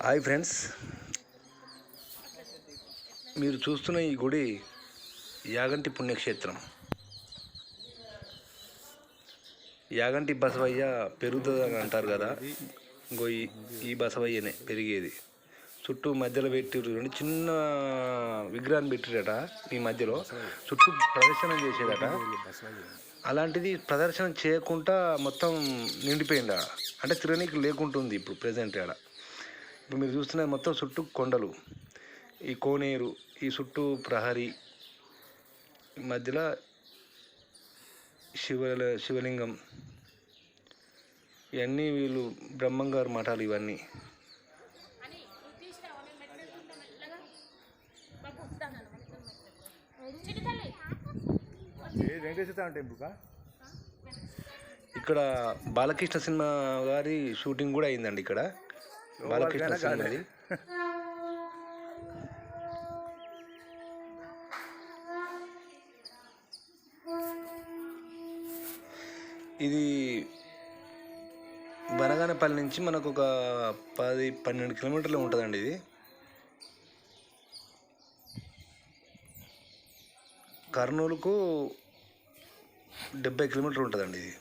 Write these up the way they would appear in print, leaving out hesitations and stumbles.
Hi friends, మీరు చూస్తున్న ఈ గుడి యాగంటి పుణ్యక్షేత్రం. యాగంటి బసవయ్య పెరుగుతుందని అంటారు కదా, గొయ్యి ఈ బసవయ్యనే పెరిగేది. చుట్టూ మధ్యలో పెట్టిరు, చిన్న విగ్రహాన్ని పెట్టిరట. ఈ మధ్యలో చుట్టూ ప్రదర్శన చేసేదట. అలాంటిది ప్రదర్శన చేయకుండా మొత్తం నిండిపోయింది. అంటే తిరగనీకి లేకుంటుంది ఇప్పుడు ప్రెజెంట్ ఆడ. ఇప్పుడు మీరు చూస్తున్నది మొత్తం చుట్టూ కొండలు, ఈ కోనేరు, ఈ చుట్టూ ప్రహరీ, మధ్యలో శివలింగం. ఇవన్నీ వీళ్ళు బ్రహ్మంగారు మఠాలు ఇవన్నీ. ఇక్కడ బాలకృష్ణ సినిమా గారి షూటింగ్ కూడా అయిందండి ఇక్కడ. బాలకృష్ణ సినిమాది. ఇది బనగానపల్లి నుంచి మనకు ఒక 10-12 కిలోమీటర్లు ఉంటుందండి. ఇది కర్నూలుకు 70 కిలోమీటర్లు ఉంటుందండి. ఇది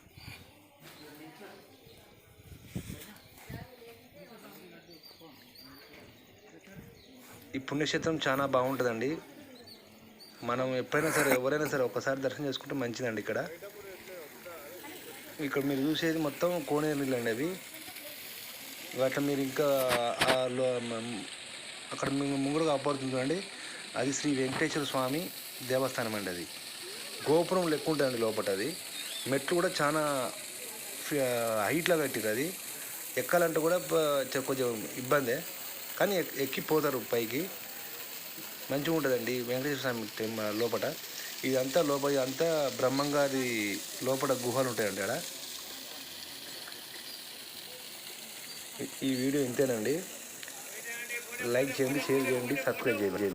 ఈ పుణ్యక్షేత్రం చాలా బాగుంటుందండి. మనం ఎప్పుడైనా సరే, ఎవరైనా సరే ఒకసారి దర్శనం చేసుకుంటే మంచిదండి. ఇక్కడ మీరు చూసేది మొత్తం కోనేరు నీళ్ళు అండి అవి. అట్లా మీరు ఇంకా అక్కడ ముంగుడుగా అప్పడుతుందండి. అది శ్రీ వెంకటేశ్వర స్వామి దేవస్థానం అండి. అది గోపురం లెక్క ఉంటుందండి లోపల. అది మెట్లు కూడా చాలా హైట్లో కట్టిరు. అది ఎక్కాలంటే కూడా కొంచెం ఇబ్బందే, కానీ ఎక్కిపోతారు పైకి. మంచిగా ఉంటుందండి వెంకటేశ్వర స్వామి లోపల. ఇదంతా లోపల అంతా బ్రహ్మంగారి లోపల గుహలు ఉంటాయండి అక్కడ. ఈ వీడియో ఇంతేనండి. లైక్ చేయండి, షేర్ చేయండి, సబ్స్క్రైబ్ చేయండి.